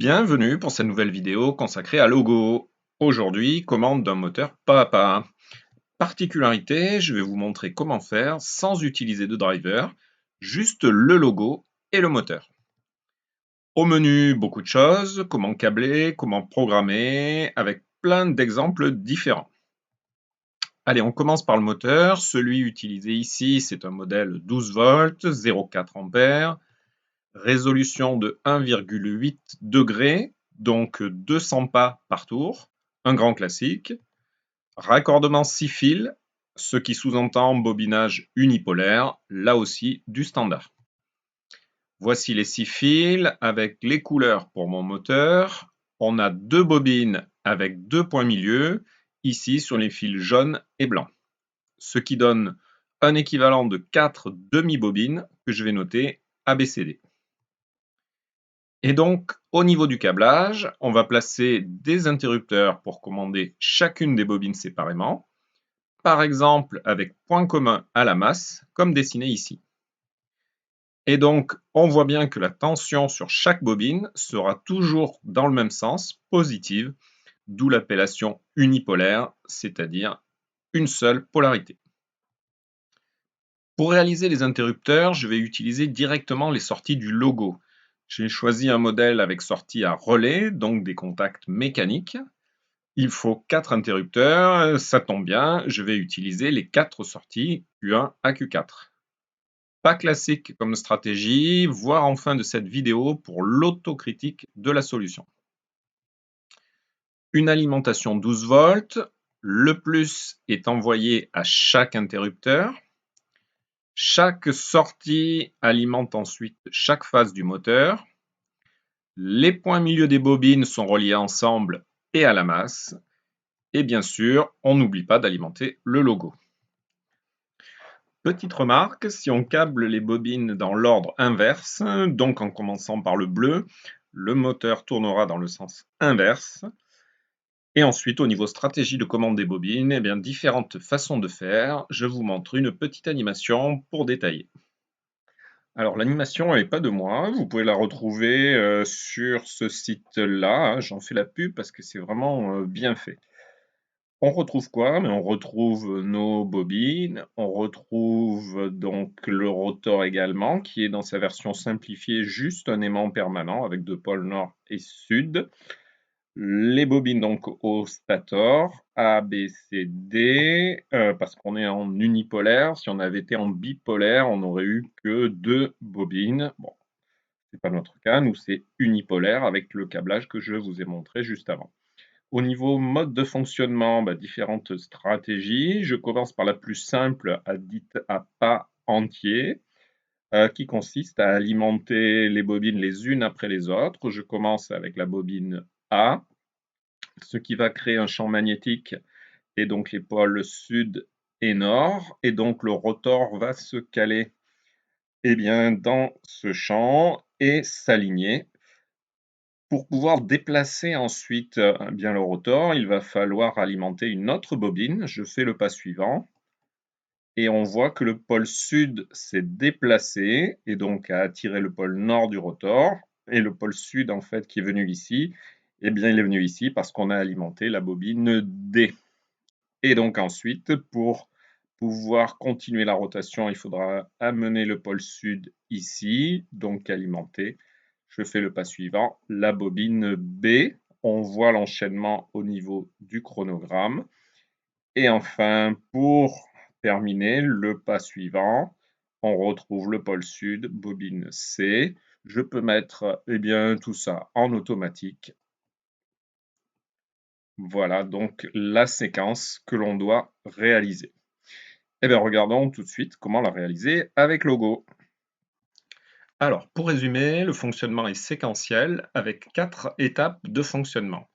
Bienvenue pour cette nouvelle vidéo consacrée à Logo. Aujourd'hui, commande d'un moteur pas à pas. Particularité, je vais vous montrer comment faire sans utiliser de driver, juste le logo et le moteur. Au menu, beaucoup de choses, comment câbler, comment programmer, avec plein d'exemples différents. Allez, on commence par le moteur. Celui utilisé ici, c'est un modèle 12 volts, 0,4 ampères. Résolution de 1,8 degrés, donc 200 pas par tour, un grand classique. Raccordement 6 fils, ce qui sous-entend bobinage unipolaire, là aussi du standard. Voici les 6 fils avec les couleurs pour mon moteur. On a 2 bobines avec 2 points milieu, ici sur les fils jaunes et blancs. Ce qui donne un équivalent de 4 demi-bobines que je vais noter ABCD. Et donc, au niveau du câblage, on va placer des interrupteurs pour commander chacune des bobines séparément, par exemple avec point commun à la masse, comme dessiné ici. Et donc, on voit bien que la tension sur chaque bobine sera toujours dans le même sens, positive, d'où l'appellation unipolaire, c'est-à-dire une seule polarité. Pour réaliser les interrupteurs, je vais utiliser directement les sorties du logo. J'ai choisi un modèle avec sortie à relais, donc des contacts mécaniques. Il faut 4 interrupteurs, ça tombe bien, je vais utiliser les 4 sorties Q1 à Q4. Pas classique comme stratégie, voir en fin de cette vidéo pour l'autocritique de la solution. Une alimentation 12 volts, le plus est envoyé à chaque interrupteur. Chaque sortie alimente ensuite chaque phase du moteur. Les points milieu des bobines sont reliés ensemble et à la masse. Et bien sûr, on n'oublie pas d'alimenter le logo. Petite remarque, si on câble les bobines dans l'ordre inverse, donc en commençant par le bleu, le moteur tournera dans le sens inverse. Et ensuite, au niveau stratégie de commande des bobines, eh bien, différentes façons de faire. Je vous montre une petite animation pour détailler. Alors l'animation, elle n'est pas de moi, vous pouvez la retrouver sur ce site-là, hein. J'en fais la pub parce que c'est vraiment bien fait. On retrouve quoi? Mais on retrouve nos bobines, on retrouve donc le rotor également, qui est dans sa version simplifiée juste un aimant permanent avec 2 pôles nord et sud. Les bobines donc au stator, A, B, C, D, parce qu'on est en unipolaire. Si on avait été en bipolaire, on n'aurait eu que 2 bobines. Bon, c'est pas notre cas, nous c'est unipolaire avec le câblage que je vous ai montré juste avant. Au niveau mode de fonctionnement, différentes stratégies. Je commence par la plus simple, dite à pas entier, qui consiste à alimenter les bobines les unes après les autres. Je commence avec la bobine A, ce qui va créer un champ magnétique et donc les pôles sud et nord. Et donc le rotor va se caler dans ce champ et s'aligner. Pour pouvoir déplacer ensuite le rotor, il va falloir alimenter une autre bobine. Je fais le pas suivant. Et on voit que le pôle sud s'est déplacé et donc a attiré le pôle nord du rotor. Et le pôle sud, en fait, qui est venu ici, il est venu ici parce qu'on a alimenté la bobine D. Et donc ensuite, pour pouvoir continuer la rotation, il faudra amener le pôle sud ici, donc alimenter. Je fais le pas suivant, la bobine B. On voit l'enchaînement au niveau du chronogramme. Et enfin, pour terminer, le pas suivant, on retrouve le pôle sud, bobine C. Je peux mettre tout ça en automatique. Voilà donc la séquence que l'on doit réaliser. Regardons tout de suite comment la réaliser avec Logo. Alors, pour résumer, le fonctionnement est séquentiel avec 4 étapes de fonctionnement.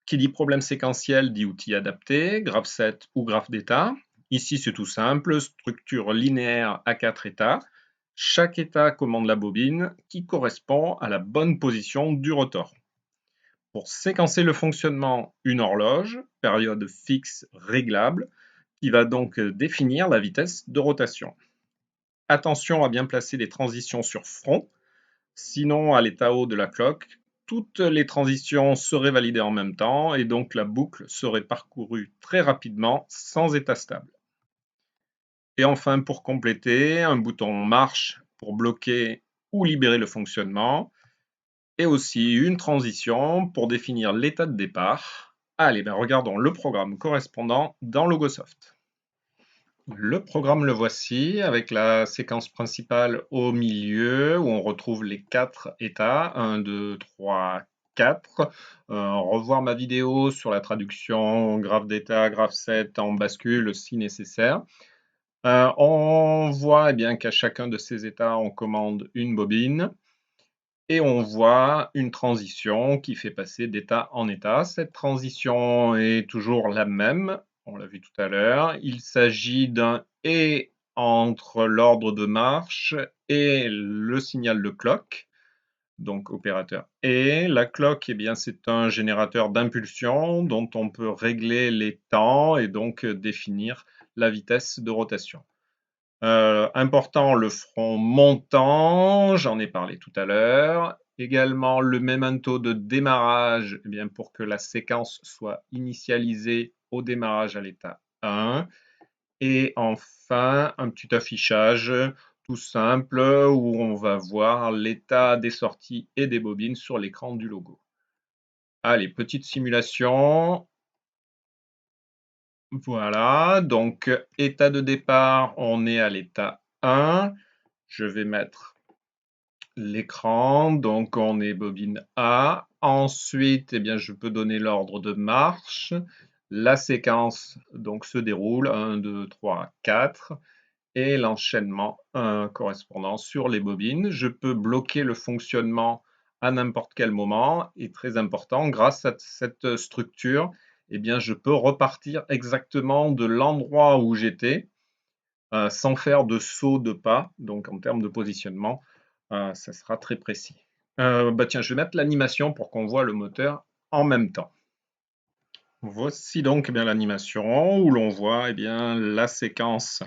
Qui dit problème séquentiel dit outil adapté, graphe 7 ou graphe d'état. Ici, c'est tout simple, structure linéaire à 4 états. Chaque état commande la bobine qui correspond à la bonne position du rotor. Pour séquencer le fonctionnement, une horloge, période fixe réglable, qui va donc définir la vitesse de rotation. Attention à bien placer les transitions sur front, sinon à l'état haut de la cloque, toutes les transitions seraient validées en même temps et donc la boucle serait parcourue très rapidement sans état stable. Et enfin, pour compléter, un bouton marche pour bloquer ou libérer le fonctionnement et aussi une transition pour définir l'état de départ. Allez, regardons le programme correspondant dans Logosoft. Le programme le voici avec la séquence principale au milieu où on retrouve les 4 états, 1, 2, 3, 4. Revoir ma vidéo sur la traduction graphe d'état, graphe 7 en bascule si nécessaire. On voit bien qu'à chacun de ces états, on commande une bobine et on voit une transition qui fait passer d'état en état. Cette transition est toujours la même, on l'a vu tout à l'heure. Il s'agit d'un et entre l'ordre de marche et le signal de clock, donc opérateur et. La clock, eh bien, c'est un générateur d'impulsion dont on peut régler les temps et donc définir la vitesse de rotation. Important, le front montant, j'en ai parlé tout à l'heure. Également, le memento de démarrage, eh bien, pour que la séquence soit initialisée au démarrage à l'état 1. Et enfin, un petit affichage tout simple où on va voir l'état des sorties et des bobines sur l'écran du logo. Allez, petite simulation. Voilà, donc état de départ, on est à l'état 1. Je vais mettre l'écran, donc on est bobine A. Ensuite, eh bien, je peux donner l'ordre de marche. La séquence donc, se déroule 1, 2, 3, 4 et l'enchaînement correspondant sur les bobines. Je peux bloquer le fonctionnement à n'importe quel moment et très important, grâce à cette structure, eh bien, je peux repartir exactement de l'endroit où j'étais sans faire de saut de pas. Donc en termes de positionnement, ça sera très précis. Tiens, je vais mettre l'animation pour qu'on voit le moteur en même temps. Voici donc bien l'animation où l'on voit bien, la séquence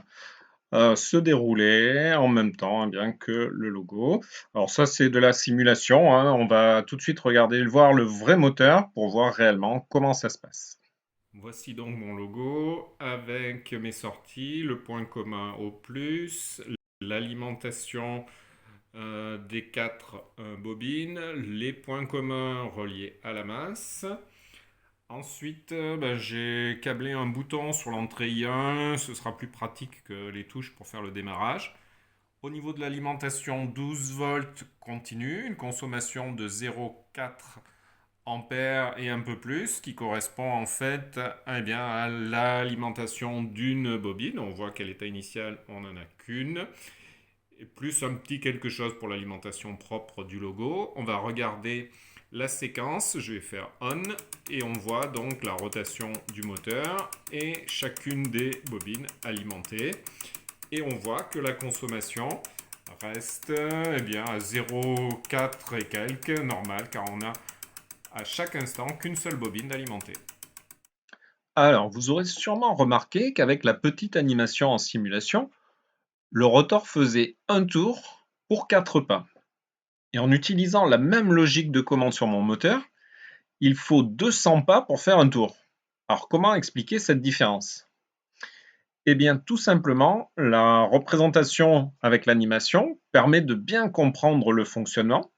se dérouler en même temps bien que le logo. Alors ça, c'est de la simulation, hein. On va tout de suite regarder, voir le vrai moteur pour voir réellement comment ça se passe. Voici donc mon logo avec mes sorties, le point commun au plus, l'alimentation des 4 bobines, les points communs reliés à la masse. Ensuite, j'ai câblé un bouton sur l'entrée I1, ce sera plus pratique que les touches pour faire le démarrage. Au niveau de l'alimentation, 12 volts continu, une consommation de 0,4 ampères et un peu plus, qui correspond en fait bien, à l'alimentation d'une bobine. On voit qu'à l'état initial, on n'en a qu'une. Et plus un petit quelque chose pour l'alimentation propre du logo. On va regarder la séquence, je vais faire on et on voit donc la rotation du moteur et chacune des bobines alimentées. Et on voit que la consommation reste bien, à 0,4 et quelques, normal, car on a à chaque instant qu'une seule bobine alimentée. Alors, vous aurez sûrement remarqué qu'avec la petite animation en simulation, le rotor faisait un tour pour 4 pas. Et en utilisant la même logique de commande sur mon moteur, il faut 200 pas pour faire un tour. Alors, comment expliquer cette différence? Eh bien, tout simplement, la représentation avec l'animation permet de bien comprendre le fonctionnement,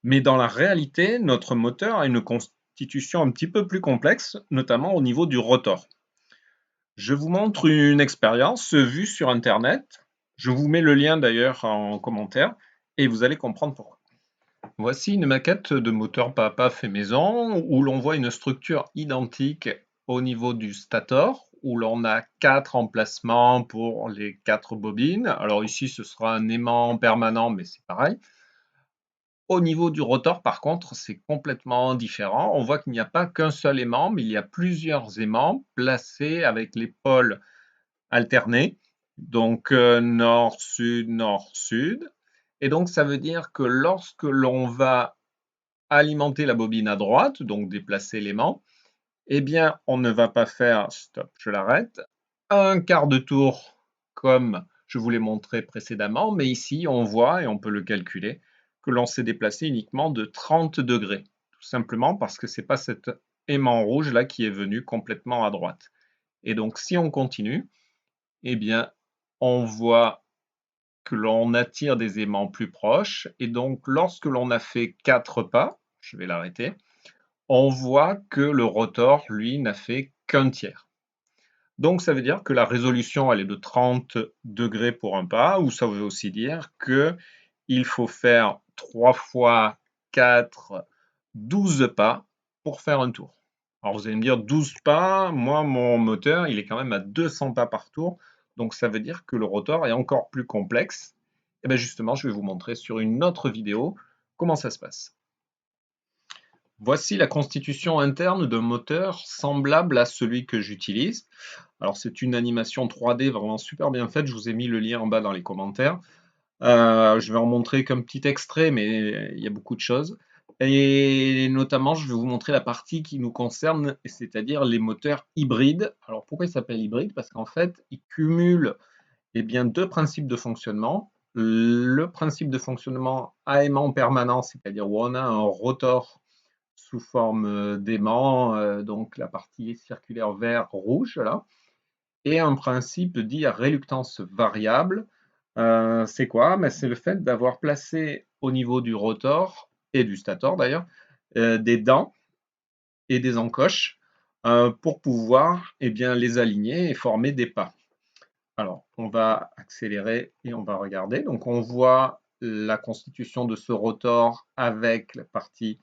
mais dans la réalité, notre moteur a une constitution un petit peu plus complexe, notamment au niveau du rotor. Je vous montre une expérience vue sur Internet. Je vous mets le lien d'ailleurs en commentaire et vous allez comprendre pourquoi. Voici une maquette de moteur papa fait maison où l'on voit une structure identique au niveau du stator où l'on a 4 emplacements pour les 4 bobines. Alors ici ce sera un aimant permanent mais c'est pareil. Au niveau du rotor par contre c'est complètement différent. On voit qu'il n'y a pas qu'un seul aimant mais il y a plusieurs aimants placés avec les pôles alternés. Donc nord-sud, nord-sud. Et donc ça veut dire que lorsque l'on va alimenter la bobine à droite, donc déplacer l'aimant, eh bien, on ne va pas faire, stop, je l'arrête, un quart de tour comme je vous l'ai montré précédemment, mais ici, on voit, et on peut le calculer, que que l'on s'est déplacé uniquement de 30 degrés. Tout simplement parce que ce n'est pas cet aimant rouge là qui est venu complètement à droite. Et donc si on continue, eh bien on voit que l'on attire des aimants plus proches. Et donc lorsque l'on a fait 4 pas, je vais l'arrêter, on voit que le rotor, lui, n'a fait qu'un tiers. Donc ça veut dire que la résolution elle est de 30 degrés pour un pas, ou ça veut aussi dire qu'il faut faire 3 fois 4, 12 pas pour faire un tour. Alors vous allez me dire 12 pas, moi mon moteur il est quand même à 200 pas par tour, donc ça veut dire que le rotor est encore plus complexe. Et bien justement je vais vous montrer sur une autre vidéo comment ça se passe. Voici la constitution interne d'un moteur semblable à celui que j'utilise. Alors c'est une animation 3D vraiment super bien faite, je vous ai mis le lien en bas dans les commentaires. Je vais en montrer qu'un petit extrait, mais il y a beaucoup de choses. Et notamment, je vais vous montrer la partie qui nous concerne, c'est-à-dire les moteurs hybrides. Alors pourquoi ils s'appellent hybrides? Parce qu'en fait, ils cumulent bien, deux principes de fonctionnement. Le principe de fonctionnement à aimant permanent, c'est-à-dire où on a un rotor sous forme d'aimant, donc la partie circulaire vert-rouge, là, et un principe dit à réluctance variable. C'est quoi? C'est le fait d'avoir placé au niveau du rotor et du stator d'ailleurs des dents et des encoches pour pouvoir les aligner et former des pas. Alors, on va accélérer et on va regarder. Donc, on voit la constitution de ce rotor avec la partie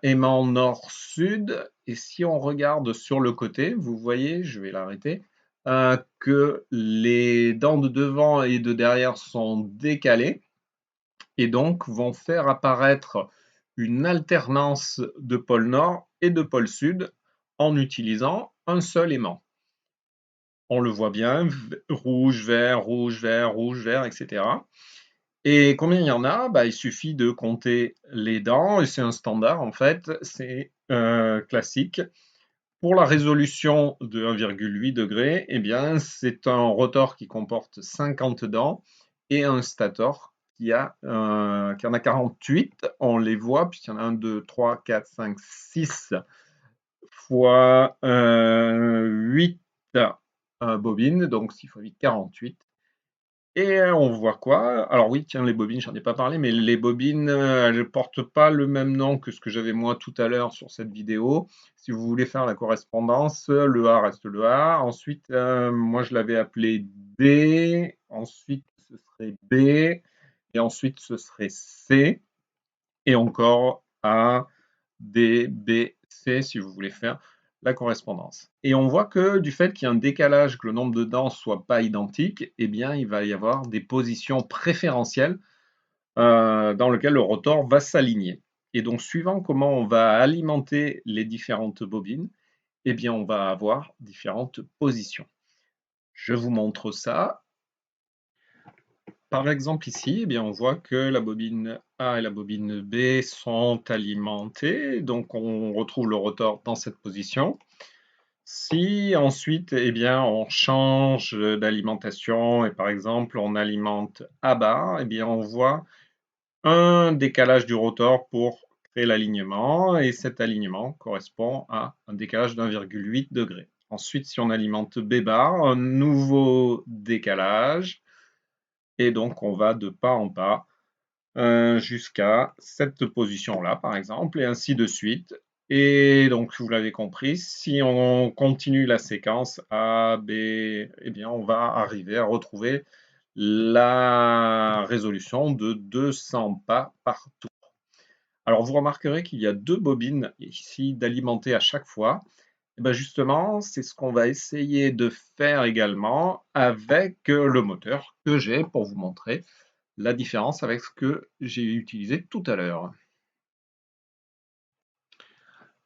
aimant nord-sud. Et si on regarde sur le côté, vous voyez, je vais l'arrêter, que les dents de devant et de derrière sont décalées et donc vont faire apparaître une alternance de pôle nord et de pôle sud en utilisant un seul aimant. On le voit bien, rouge, vert, rouge, vert, rouge, vert, etc. Et combien il y en a? Il suffit de compter les dents, et c'est un standard en fait, c'est classique. Pour la résolution de 1,8 degré, c'est un rotor qui comporte 50 dents et un stator qui en a 48. On les voit, puisqu'il y en a 1, 2, 3, 4, 5, 6 fois 8 bobines, donc 6 fois 8, 48. Et on voit quoi? Alors oui, tiens, les bobines, j'en ai pas parlé, mais les bobines, elles ne portent pas le même nom que ce que j'avais moi tout à l'heure sur cette vidéo. Si vous voulez faire la correspondance, le A reste le A. Ensuite, moi je l'avais appelé D, ensuite ce serait B, et ensuite ce serait C, et encore A, D, B, C, si vous voulez faire la correspondance. Et on voit que du fait qu'il y a un décalage, que le nombre de dents ne soit pas identique, il va y avoir des positions préférentielles dans lesquelles le rotor va s'aligner. Et donc, suivant comment on va alimenter les différentes bobines, on va avoir différentes positions. Je vous montre ça. Par exemple ici, on voit que la bobine A et la bobine B sont alimentées, donc on retrouve le rotor dans cette position. Si ensuite on change d'alimentation et par exemple on alimente à bas, on voit un décalage du rotor pour créer l'alignement et cet alignement correspond à un décalage d'1,8 degré. Ensuite, si on alimente B bar, un nouveau décalage et donc on va de pas en pas jusqu'à cette position-là, par exemple, et ainsi de suite. Et donc, vous l'avez compris, si on continue la séquence A, B, on va arriver à retrouver la résolution de 200 pas par tour. Alors, vous remarquerez qu'il y a deux bobines ici d'alimenter à chaque fois. Et justement, c'est ce qu'on va essayer de faire également avec le moteur que j'ai pour vous montrer la différence avec ce que j'ai utilisé tout à l'heure.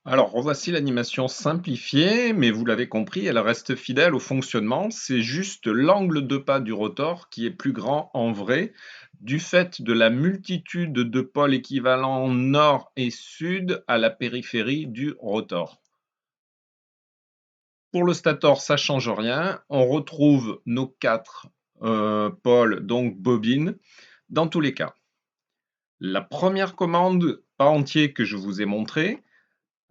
Alors, revoici l'animation simplifiée, mais vous l'avez compris, elle reste fidèle au fonctionnement. C'est juste l'angle de pas du rotor qui est plus grand en vrai, du fait de la multitude de pôles équivalents nord et sud à la périphérie du rotor. Pour le stator, ça ne change rien. On retrouve nos quatre pôles, donc bobines, dans tous les cas. La première commande pas entier que je vous ai montrée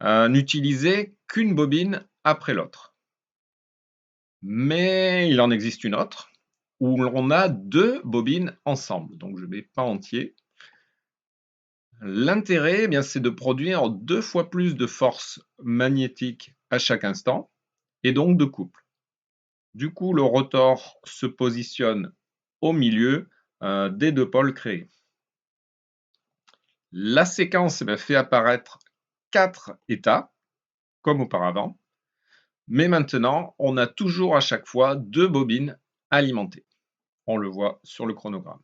n'utilisait qu'une bobine après l'autre. Mais il en existe une autre où l'on a 2 bobines ensemble, donc je mets pas entier. L'intérêt, eh bien, c'est de produire 2 fois plus de force magnétique à chaque instant et donc de couple. Du coup, le rotor se positionne au milieu des 2 pôles créés. La séquence fait apparaître 4 états, comme auparavant, mais maintenant, on a toujours à chaque fois 2 bobines alimentées. On le voit sur le chronogramme.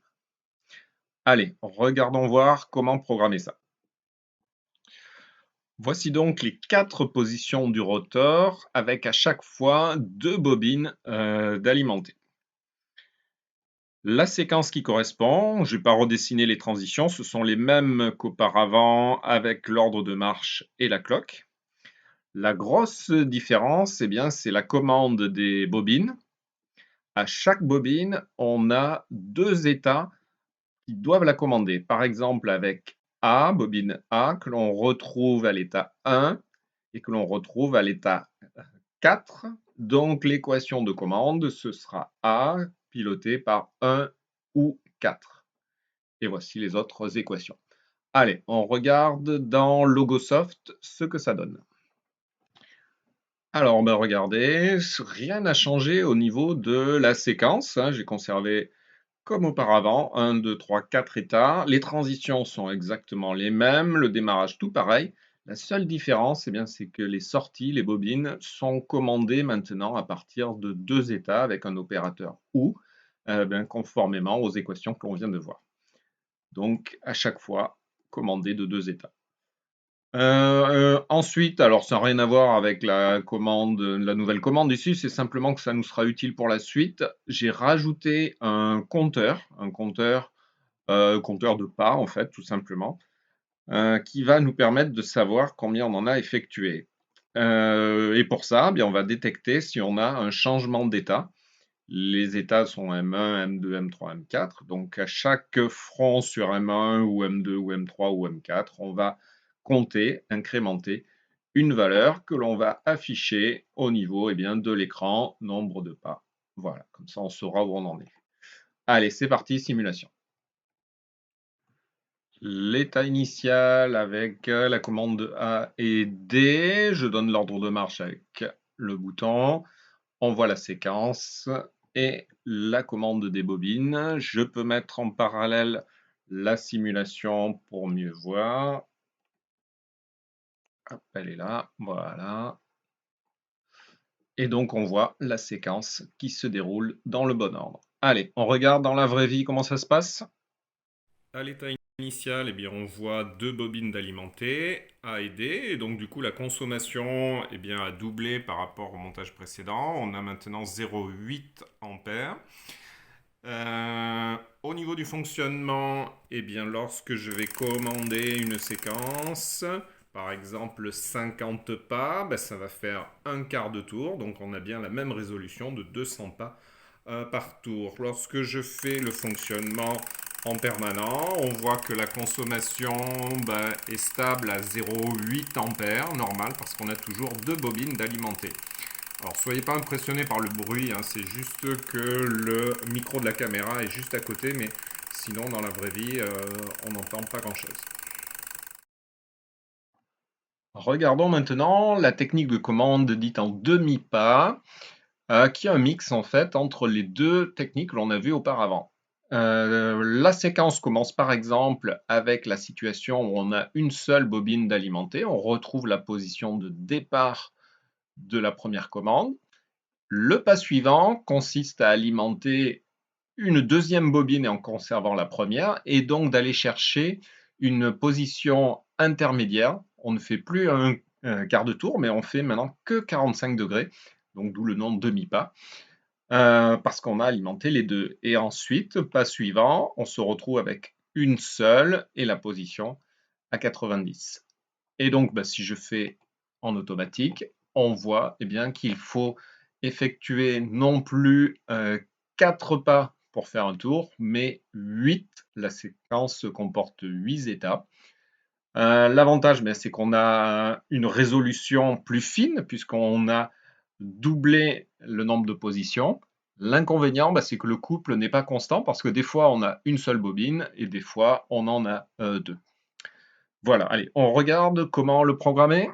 Allez, regardons voir comment programmer ça. Voici donc les 4 positions du rotor avec à chaque fois 2 bobines d'alimenter. La séquence qui correspond, je ne vais pas redessiner les transitions, ce sont les mêmes qu'auparavant avec l'ordre de marche et la cloque. La grosse différence, eh bien, c'est la commande des bobines. À chaque bobine, on a 2 états qui doivent la commander. Par exemple, avec A, bobine A, que l'on retrouve à l'état 1 et que l'on retrouve à l'état 4. Donc, l'équation de commande, ce sera A piloté par 1 ou 4. Et voici les autres équations. Allez, on regarde dans Logosoft ce que ça donne. Alors, regardez, rien n'a changé au niveau de la séquence. J'ai conservé comme auparavant, 1, 2, 3, 4 états. Les transitions sont exactement les mêmes, le démarrage tout pareil. La seule différence, c'est que les sorties, les bobines, sont commandées maintenant à partir de 2 états avec un opérateur OU, conformément aux équations que l'on vient de voir. Donc, à chaque fois, commandé de 2 états. Ensuite, alors ça n'a rien à voir avec la nouvelle commande ici, c'est simplement que ça nous sera utile pour la suite. J'ai rajouté un compteur de pas en fait, tout simplement, qui va nous permettre de savoir combien on en a effectué. Et pour ça, bien, on va détecter si on a un changement d'état. Les états sont M1, M2, M3, M4. Donc à chaque front sur M1 ou M2 ou M3 ou M4, on va compter, incrémenter une valeur que l'on va afficher au niveau de l'écran, nombre de pas. Voilà, comme ça on saura où on en est. Allez, c'est parti, simulation. L'état initial avec la commande A et D. Je donne l'ordre de marche avec le bouton. On voit la séquence et la commande des bobines. Je peux mettre en parallèle la simulation pour mieux voir. Hop, elle est là, voilà. Et donc on voit la séquence qui se déroule dans le bon ordre. Allez, on regarde dans la vraie vie comment ça se passe. À l'état initial, on voit 2 bobines d'alimenter, A et D, et donc du coup la consommation a doublé par rapport au montage précédent. On a maintenant 0,8 ampères. Au niveau du fonctionnement, lorsque je vais commander une séquence, par exemple 50 pas, ça va faire un quart de tour, donc on a bien la même résolution de 200 pas par tour. Lorsque je fais le fonctionnement en permanent, on voit que la consommation est stable à 0,8 ampères, normal, parce qu'on a toujours 2 bobines d'alimenter. Alors, soyez pas impressionnés par le bruit, c'est juste que le micro de la caméra est juste à côté, mais sinon, dans la vraie vie, on n'entend pas grand-chose. Regardons maintenant la technique de commande dite en demi-pas, qui est un mix en fait entre les 2 techniques que l'on a vues auparavant. La séquence commence par exemple avec la situation où on a une seule bobine d'alimenter. On retrouve la position de départ de la première commande. Le pas suivant consiste à alimenter une deuxième bobine et en conservant la première, et donc d'aller chercher une position intermédiaire. On ne fait plus un quart de tour, mais on fait maintenant que 45 degrés, donc d'où le nom de demi-pas, parce qu'on a alimenté les 2. Et ensuite, pas suivant, on se retrouve avec une seule et la position à 90. Et donc, si je fais en automatique, on voit qu'il faut effectuer non plus 4 pas pour faire un tour, mais 8. La séquence comporte 8 états. L'avantage, c'est qu'on a une résolution plus fine, puisqu'on a doublé le nombre de positions. L'inconvénient, c'est que le couple n'est pas constant, parce que des fois, on a une seule bobine, et des fois, on en a deux. Voilà, allez, on regarde comment le programmer.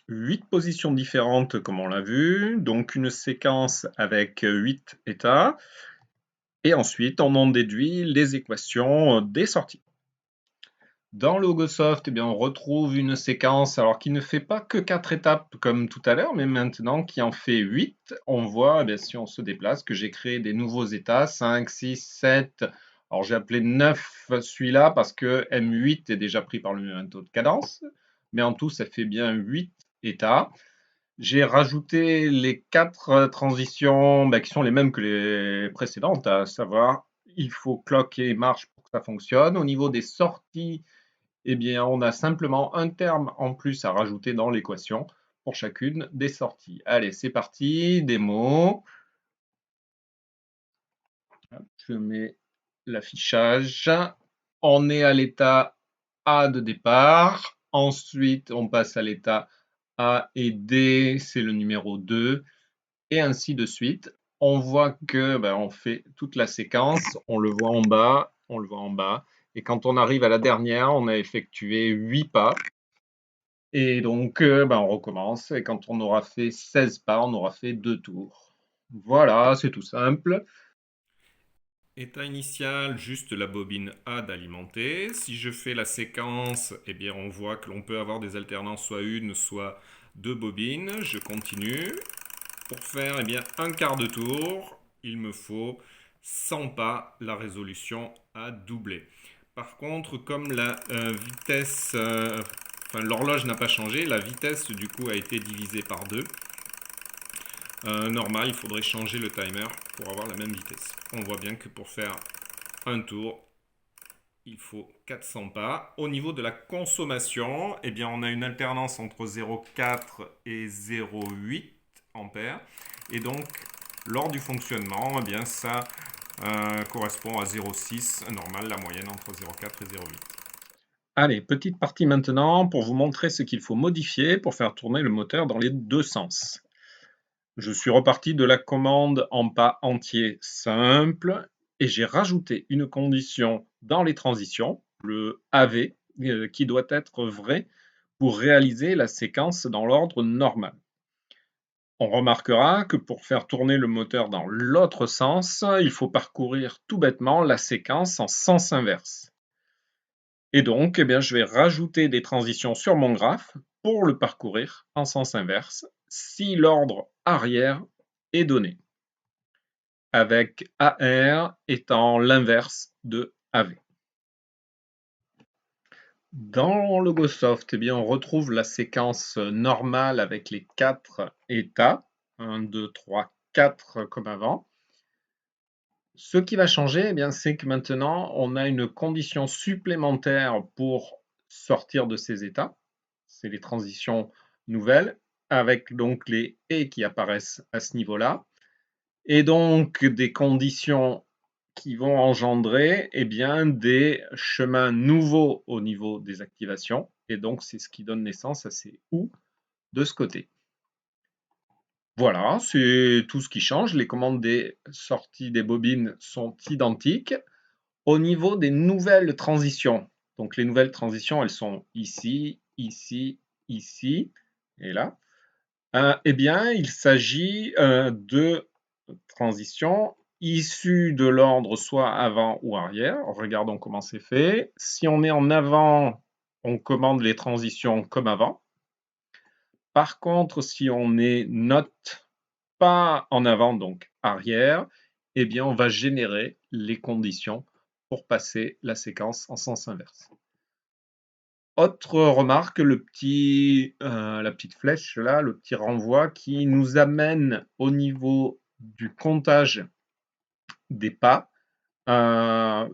8 positions différentes, comme on l'a vu, donc une séquence avec 8 états, et ensuite, on en déduit les équations des sorties. Dans Logosoft, on retrouve une séquence alors qui ne fait pas que 4 étapes comme tout à l'heure, mais maintenant qui en fait 8. On voit, si on se déplace, que j'ai créé des nouveaux états, 5, 6, 7. Alors j'ai appelé 9 celui-là parce que M8 est déjà pris par le memento de cadence, mais en tout, ça fait bien 8 états. J'ai rajouté les 4 transitions qui sont les mêmes que les précédentes, à savoir, il faut clock et marche pour que ça fonctionne. Au niveau des sorties, on a simplement un terme en plus à rajouter dans l'équation pour chacune des sorties. Allez, c'est parti, démo. Je mets l'affichage. On est à l'état A de départ. Ensuite, on passe à l'état A et D, c'est le numéro 2, et ainsi de suite. On voit que on fait toute la séquence, on le voit en bas, on le voit en bas. Et quand on arrive à la dernière, on a effectué 8 pas. Et donc, on recommence. Et quand on aura fait 16 pas, on aura fait 2 tours. Voilà, c'est tout simple. État initial, juste la bobine A d'alimenter. Si je fais la séquence, on voit que l'on peut avoir des alternances soit une, soit deux bobines. Je continue. Pour faire un quart de tour, il me faut 100 pas. La résolution a doublé. Par contre, comme la vitesse, l'horloge n'a pas changé, la vitesse du coup a été divisée par 2. Normal, il faudrait changer le timer pour avoir la même vitesse. On voit bien que pour faire un tour, il faut 400 pas. Au niveau de la consommation, on a une alternance entre 0,4 et 0,8 ampères. Et donc, lors du fonctionnement, ça correspond à 0,6, normal, la moyenne entre 0,4 et 0,8. Allez, petite partie maintenant pour vous montrer ce qu'il faut modifier pour faire tourner le moteur dans les deux sens. Je suis reparti de la commande en pas entiers simple et j'ai rajouté une condition dans les transitions, le AV, qui doit être vrai pour réaliser la séquence dans l'ordre normal. On remarquera que pour faire tourner le moteur dans l'autre sens, il faut parcourir tout bêtement la séquence en sens inverse. Et donc, je vais rajouter des transitions sur mon graphe pour le parcourir en sens inverse si l'ordre arrière est donné, avec AR étant l'inverse de AV. Dans Logosoft, on retrouve la séquence normale avec les 4 états, 1, 2, 3, 4 comme avant. Ce qui va changer, c'est que maintenant, on a une condition supplémentaire pour sortir de ces états. C'est les transitions nouvelles, avec donc les « et » qui apparaissent à ce niveau-là, et donc des conditions qui vont engendrer des chemins nouveaux au niveau des activations, et donc c'est ce qui donne naissance à ces « ou » de ce côté. Voilà, c'est tout ce qui change. Les commandes des sorties des bobines sont identiques. Au niveau des nouvelles transitions, donc les nouvelles transitions, elles sont ici, ici, ici et là. Il s'agit de transitions issues de l'ordre soit avant ou arrière. Regardons comment c'est fait. Si on est en avant, on commande les transitions comme avant. Par contre, si on est note pas en avant, donc arrière, on va générer les conditions pour passer la séquence en sens inverse. Autre remarque, la petite flèche là, le petit renvoi qui nous amène au niveau du comptage des pas,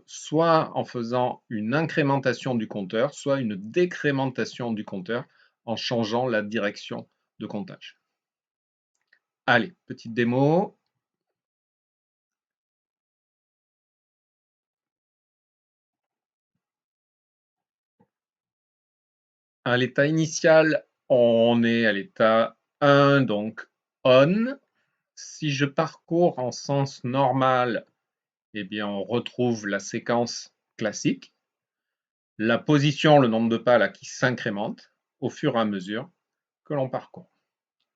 soit en faisant une incrémentation du compteur, soit une décrémentation du compteur en changeant la direction de comptage. Allez, petite démo. À l'état initial, on est à l'état 1, donc on. Si je parcours en sens normal, eh bien, on retrouve la séquence classique. La position, le nombre de pas là, qui s'incrémente au fur et à mesure que l'on parcourt.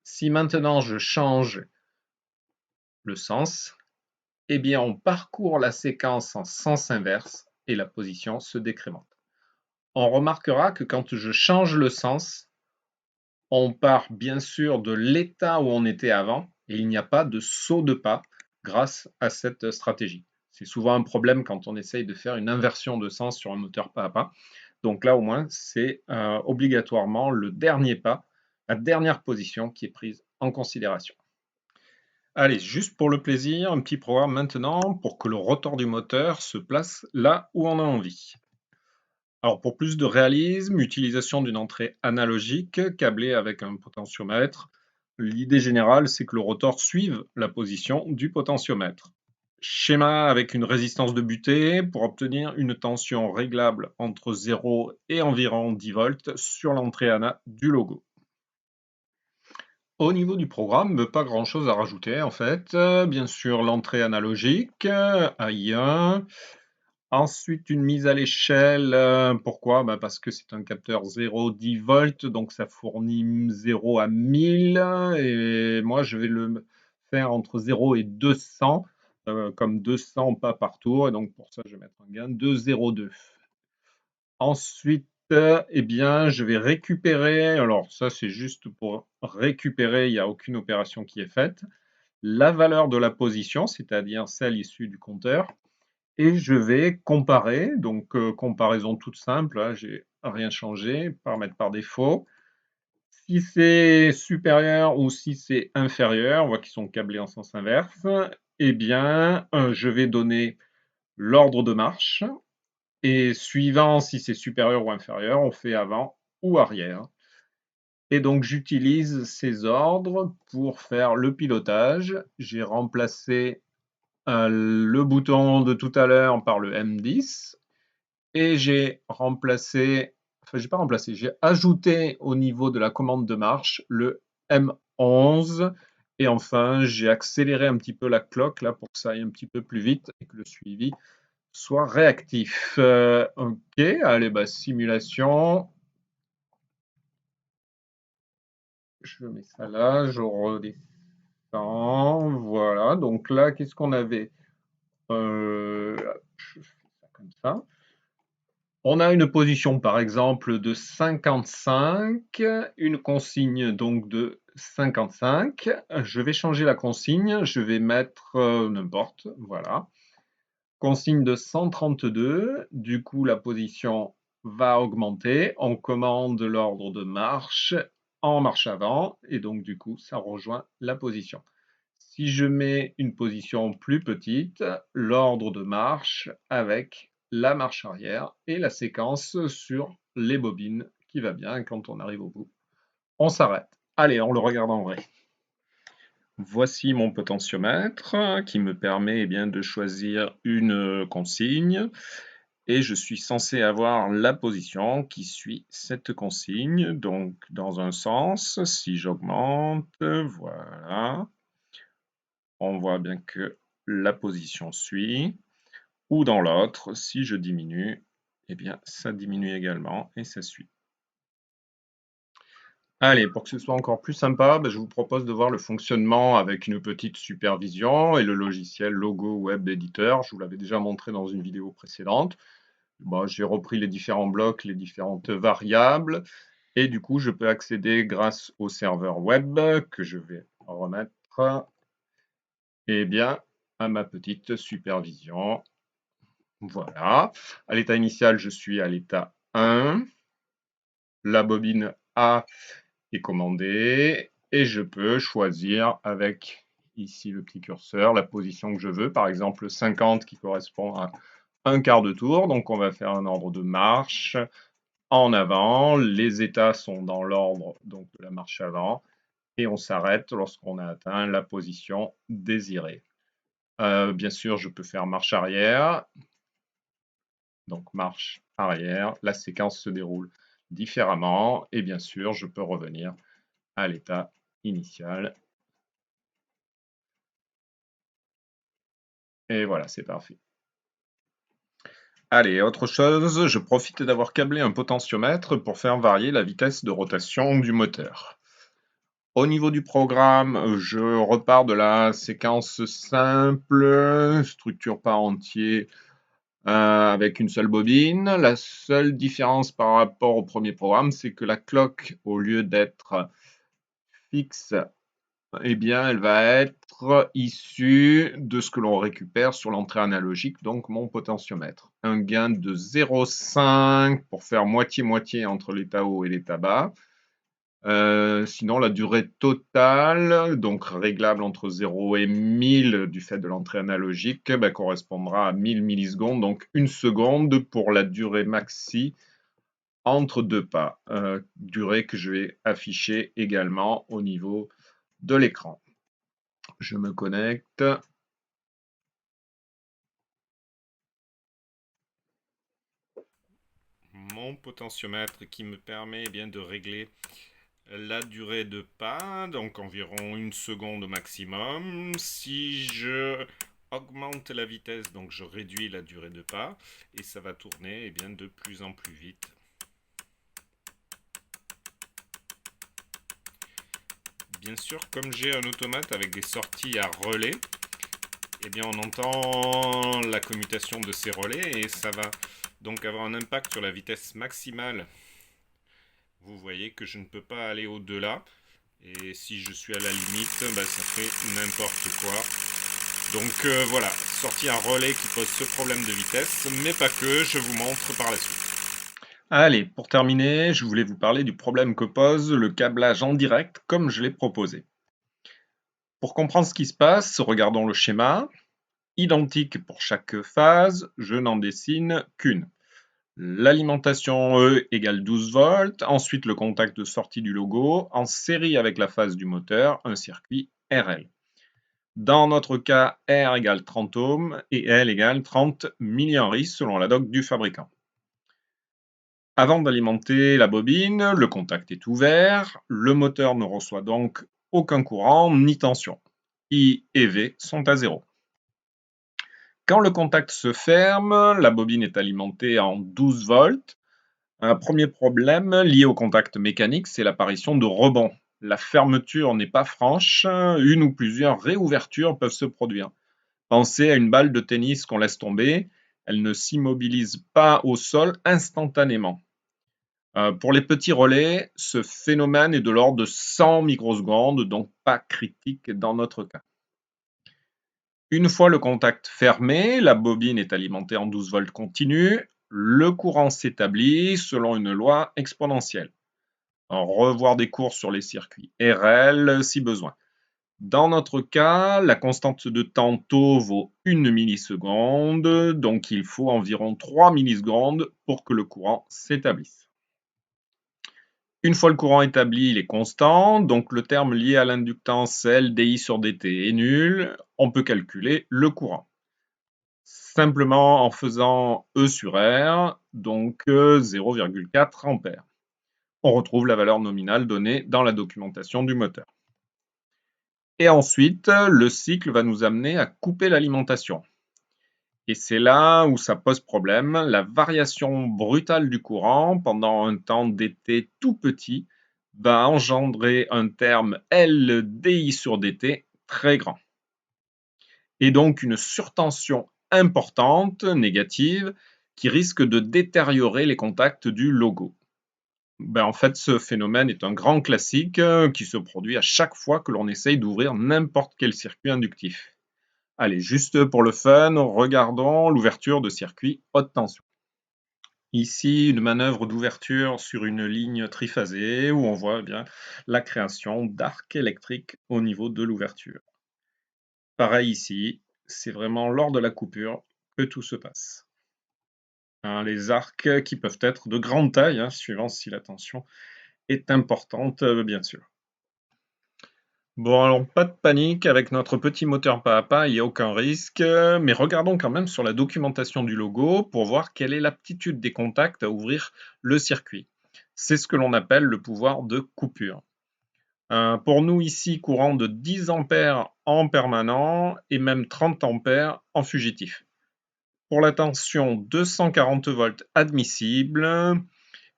Si maintenant je change le sens, eh bien, on parcourt la séquence en sens inverse et la position se décrémente. On remarquera que quand je change le sens, on part bien sûr de l'état où on était avant et il n'y a pas de saut de pas grâce à cette stratégie. C'est souvent un problème quand on essaye de faire une inversion de sens sur un moteur pas à pas. Donc là, au moins, c'est obligatoirement le dernier pas, la dernière position qui est prise en considération. Allez, juste pour le plaisir, un petit programme maintenant pour que le rotor du moteur se place là où on a envie. Alors pour plus de réalisme, utilisation d'une entrée analogique câblée avec un potentiomètre. L'idée générale, c'est que le rotor suive la position du potentiomètre. Schéma avec une résistance de butée pour obtenir une tension réglable entre 0 et environ 10 volts sur l'entrée ANA du logo. Au niveau du programme, pas grand chose à rajouter en fait. Bien sûr, l'entrée analogique, AI1. Ensuite, une mise à l'échelle. Pourquoi? Parce que c'est un capteur 0,10 volts, donc ça fournit 0 à 1000. Et moi, je vais le faire entre 0 et 200, comme 200 pas par tour. Et donc, pour ça, je vais mettre un gain de 0,2. Ensuite, eh bien, je vais récupérer. Alors, ça, c'est juste pour récupérer, il n'y a aucune opération qui est faite. La valeur de la position, c'est-à-dire celle issue du compteur. Et je vais comparer, donc comparaison toute simple, hein, j'ai rien changé, paramètre par défaut. Si c'est supérieur ou si c'est inférieur, on voit qu'ils sont câblés en sens inverse, eh bien, je vais donner l'ordre de marche. Et suivant si c'est supérieur ou inférieur, on fait avant ou arrière. Et donc j'utilise ces ordres pour faire le pilotage. J'ai remplacé le bouton de tout à l'heure par le M10 et j'ai remplacé, enfin j'ai pas remplacé, j'ai ajouté au niveau de la commande de marche le M11 et enfin j'ai accéléré un petit peu la cloque là pour que ça aille un petit peu plus vite et que le suivi soit réactif. Ok, allez, simulation. Je mets ça là, je redescends. Voilà, donc là, qu'est-ce qu'on avait? Je fais ça comme ça. On a une position par exemple de 55, une consigne donc de 55. Je vais changer la consigne, je vais mettre n'importe, voilà. Consigne de 132, du coup la position va augmenter. On commande l'ordre de marche en marche avant et donc du coup ça rejoint la position. Si je mets une position plus petite, l'ordre de marche avec la marche arrière et la séquence sur les bobines qui va bien. Quand on arrive au bout, on s'arrête. Allez, on le regarde en vrai. Voici mon potentiomètre qui me permet bien de choisir une consigne et je suis censé avoir la position qui suit cette consigne. Donc dans un sens, si j'augmente, voilà, on voit bien que la position suit, ou dans l'autre, si je diminue, eh bien ça diminue également et ça suit. Allez, pour que ce soit encore plus sympa, je vous propose de voir le fonctionnement avec une petite supervision et le logiciel Logo Web Editor. Je vous l'avais déjà montré dans une vidéo précédente. J'ai repris les différents blocs, les différentes variables, et du coup, je peux accéder grâce au serveur web que je vais remettre à ma petite supervision. Voilà. À l'état initial, je suis à l'état 1. La bobine A est commandée et je peux choisir avec ici le petit curseur la position que je veux. Par exemple, 50 qui correspond à un quart de tour. Donc, on va faire un ordre de marche en avant. Les états sont dans l'ordre donc de la marche avant. Et on s'arrête lorsqu'on a atteint la position désirée. Bien sûr, je peux faire marche arrière. Donc marche arrière, la séquence se déroule différemment. Et bien sûr, je peux revenir à l'état initial. Et voilà, c'est parfait. Allez, autre chose, je profite d'avoir câblé un potentiomètre pour faire varier la vitesse de rotation du moteur. Au niveau du programme, je repars de la séquence simple, structure par entier avec une seule bobine. La seule différence par rapport au premier programme, c'est que la cloque, au lieu d'être fixe, eh bien, elle va être issue de ce que l'on récupère sur l'entrée analogique, donc mon potentiomètre. Un gain de 0,5 pour faire moitié-moitié entre l'état haut et l'état bas. Sinon, la durée totale, donc réglable entre 0 et 1000 du fait de l'entrée analogique, correspondra à 1000 millisecondes, donc 1 seconde pour la durée maxi entre deux pas. Durée que je vais afficher également au niveau de l'écran. Je me connecte. Mon potentiomètre qui me permet bien de régler la durée de pas, donc environ 1 seconde au maximum. Si je augmente la vitesse, donc je réduis la durée de pas, et ça va tourner bien, de plus en plus vite. Bien sûr, comme j'ai un automate avec des sorties à relais, bien on entend la commutation de ces relais et ça va donc avoir un impact sur la vitesse maximale. Vous voyez que je ne peux pas aller au-delà. Et si je suis à la limite, ça fait n'importe quoi. Donc voilà, sorti un relais qui pose ce problème de vitesse, mais pas que, je vous montre par la suite. Allez, pour terminer, je voulais vous parler du problème que pose le câblage en direct comme je l'ai proposé. Pour comprendre ce qui se passe, regardons le schéma. Identique pour chaque phase, je n'en dessine qu'une. L'alimentation E égale 12 volts, ensuite le contact de sortie du logo, en série avec la phase du moteur, un circuit RL. Dans notre cas, R égale 30 ohms et L égale 30 mA selon la doc du fabricant. Avant d'alimenter la bobine, le contact est ouvert, le moteur ne reçoit donc aucun courant ni tension. I et V sont à 0. Quand le contact se ferme, la bobine est alimentée en 12 volts. Un premier problème lié au contact mécanique, c'est l'apparition de rebonds. La fermeture n'est pas franche, une ou plusieurs réouvertures peuvent se produire. Pensez à une balle de tennis qu'on laisse tomber, elle ne s'immobilise pas au sol instantanément. Pour les petits relais, ce phénomène est de l'ordre de 100 microsecondes, donc pas critique dans notre cas. Une fois le contact fermé, la bobine est alimentée en 12 volts continu, le courant s'établit selon une loi exponentielle. Revoir des cours sur les circuits RL si besoin. Dans notre cas, la constante de temps tau vaut 1 milliseconde, donc il faut environ 3 millisecondes pour que le courant s'établisse. Une fois le courant établi, il est constant, donc le terme lié à l'inductance LDI sur dt est nul, on peut calculer le courant. Simplement en faisant E sur R, donc 0,4 ampères. On retrouve la valeur nominale donnée dans la documentation du moteur. Et ensuite, le cycle va nous amener à couper l'alimentation. Et c'est là où ça pose problème. La variation brutale du courant pendant un temps dt tout petit va engendrer un terme LDI sur dt très grand. Et donc une surtension importante, négative, qui risque de détériorer les contacts du logo. En fait, ce phénomène est un grand classique qui se produit à chaque fois que l'on essaye d'ouvrir n'importe quel circuit inductif. Allez, juste pour le fun, regardons l'ouverture de circuit haute tension. Ici, une manœuvre d'ouverture sur une ligne triphasée où on voit bien la création d'arcs électriques au niveau de l'ouverture. Pareil ici, c'est vraiment lors de la coupure que tout se passe. Les arcs qui peuvent être de grande taille, suivant si la tension est importante, bien sûr. Bon, alors pas de panique, avec notre petit moteur pas à pas, il n'y a aucun risque, mais regardons quand même sur la documentation du logo pour voir quelle est l'aptitude des contacts à ouvrir le circuit. c'est ce que l'on appelle le pouvoir de coupure. Pour nous ici, courant de 10 ampères en permanent et même 30 ampères en fugitif. Pour la tension 240 volts admissible,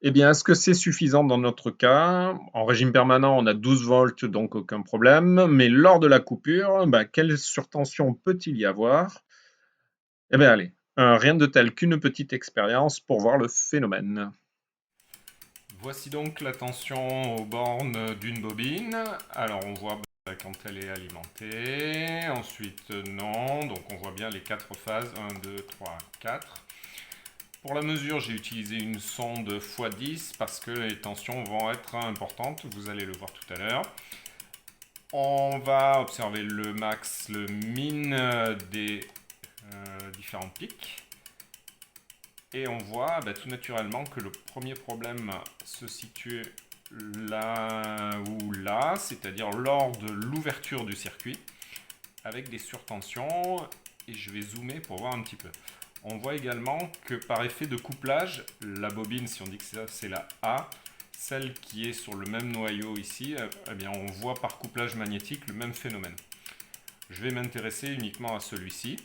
eh bien, est-ce que c'est suffisant dans notre cas? En régime permanent, on a 12 volts, donc aucun problème. Mais lors de la coupure, quelle surtension peut-il y avoir? Eh bien, allez, rien de tel qu'une petite expérience pour voir le phénomène. Voici donc la tension aux bornes d'une bobine. Alors on voit quand elle est alimentée, ensuite non, donc on voit bien les 4 phases, 1, 2, 3, 4. Pour la mesure, j'ai utilisé une sonde x10 parce que les tensions vont être importantes, vous allez le voir tout à l'heure. On va observer le max, le min des différents pics. Et on voit tout naturellement que le premier problème se situe là ou là, c'est-à-dire lors de l'ouverture du circuit, avec des surtensions, et je vais zoomer pour voir un petit peu. On voit également que par effet de couplage, la bobine, si on dit que c'est la A, celle qui est sur le même noyau ici, eh bien on voit par couplage magnétique le même phénomène. Je vais m'intéresser uniquement à celui-ci.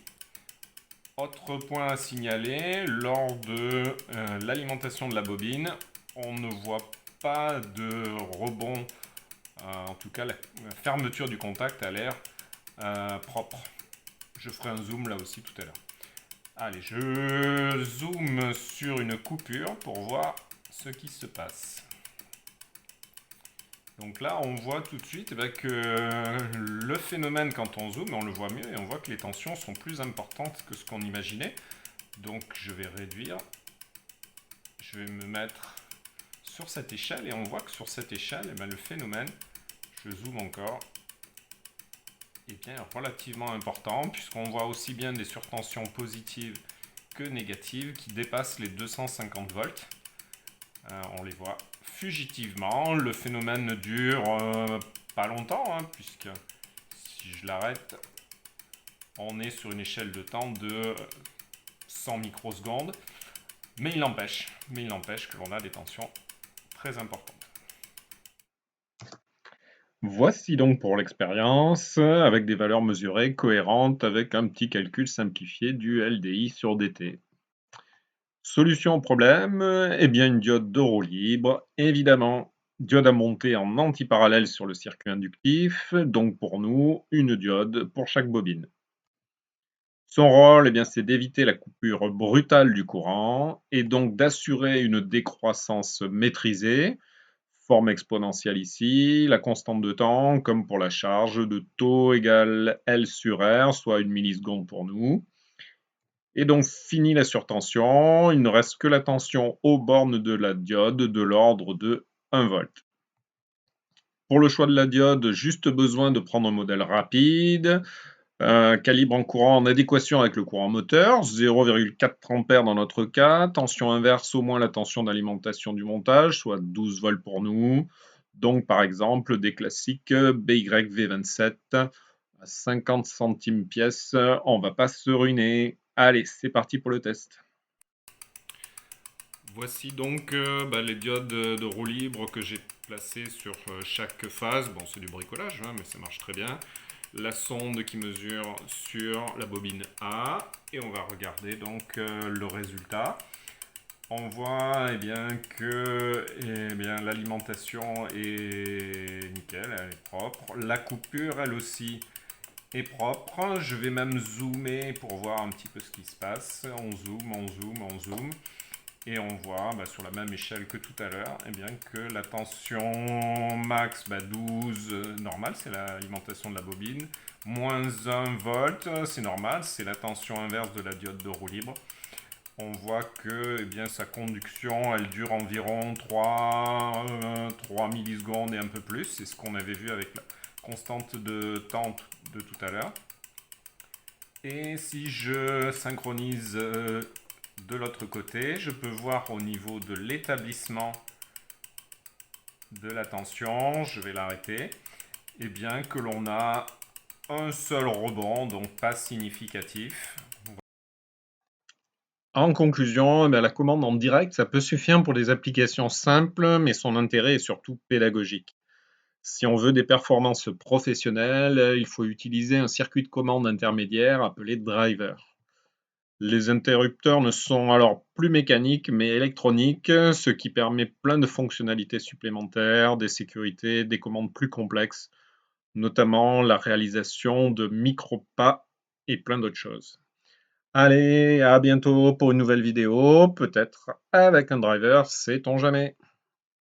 Autre point à signaler, lors de l'alimentation de la bobine, on ne voit pas de rebond, en tout cas la fermeture du contact a l'air propre. Je ferai un zoom là aussi tout à l'heure. Allez, je zoome sur une coupure pour voir ce qui se passe. Donc là, on voit tout de suite que le phénomène, quand on zoome, on le voit mieux et on voit que les tensions sont plus importantes que ce qu'on imaginait. Donc je vais réduire. Je vais me mettre sur cette échelle et on voit que sur cette échelle, le phénomène, je zoome encore, est bien relativement important puisqu'on voit aussi bien des surtensions positives que négatives qui dépassent les 250 volts. On les voit fugitivement. Le phénomène dure pas longtemps, puisque si je l'arrête, on est sur une échelle de temps de 100 microsecondes. Mais il n'empêche que l'on a des tensions très importantes. Voici donc pour l'expérience, avec des valeurs mesurées cohérentes avec un petit calcul simplifié du LDI sur DT. Solution au problème, eh bien une diode de roue libre, évidemment. Diode à monter en antiparallèle sur le circuit inductif, donc pour nous, une diode pour chaque bobine. Son rôle, eh bien, c'est d'éviter la coupure brutale du courant et donc d'assurer une décroissance maîtrisée, forme exponentielle ici, la constante de temps, comme pour la charge, de taux égale L sur R, soit 1 milliseconde pour nous. Et donc, fini la surtension, il ne reste que la tension aux bornes de la diode de l'ordre de 1 volt. Pour le choix de la diode, juste besoin de prendre un modèle rapide, calibre en courant en adéquation avec le courant moteur, 0,4 ampères dans notre cas, tension inverse au moins la tension d'alimentation du montage, soit 12 volts pour nous. Donc par exemple des classiques BYV27 à 50 centimes pièce, on va pas se ruiner. Allez, c'est parti pour le test. Voici donc les diodes de roue libre que j'ai placées sur chaque phase. Bon, c'est du bricolage, mais ça marche très bien. La sonde qui mesure sur la bobine A. Et on va regarder donc le résultat. On voit que l'alimentation est nickel, elle est propre. La coupure, elle aussi, est propre. Je vais même zoomer pour voir un petit peu ce qui se passe. On zoome, on zoome, on zoome. Et on voit sur la même échelle que tout à l'heure que la tension max 12, normal, c'est l'alimentation de la bobine. Moins 1 volt, c'est normal, c'est la tension inverse de la diode de roue libre. On voit que sa conduction, elle dure environ 3 millisecondes et un peu plus. C'est ce qu'on avait vu avec la constante de temps de tout à l'heure. Et si je synchronise de l'autre côté, je peux voir au niveau de l'établissement de la tension, je vais l'arrêter, que l'on a un seul rebond, donc pas significatif. En conclusion, eh ben, la commande en direct, ça peut suffire pour des applications simples, mais son intérêt est surtout pédagogique. Si on veut des performances professionnelles, il faut utiliser un circuit de commande intermédiaire appelé driver. Les interrupteurs ne sont alors plus mécaniques mais électroniques, ce qui permet plein de fonctionnalités supplémentaires, des sécurités, des commandes plus complexes, notamment la réalisation de micro-pas et plein d'autres choses. Allez, à bientôt pour une nouvelle vidéo, peut-être avec un driver, sait-on jamais.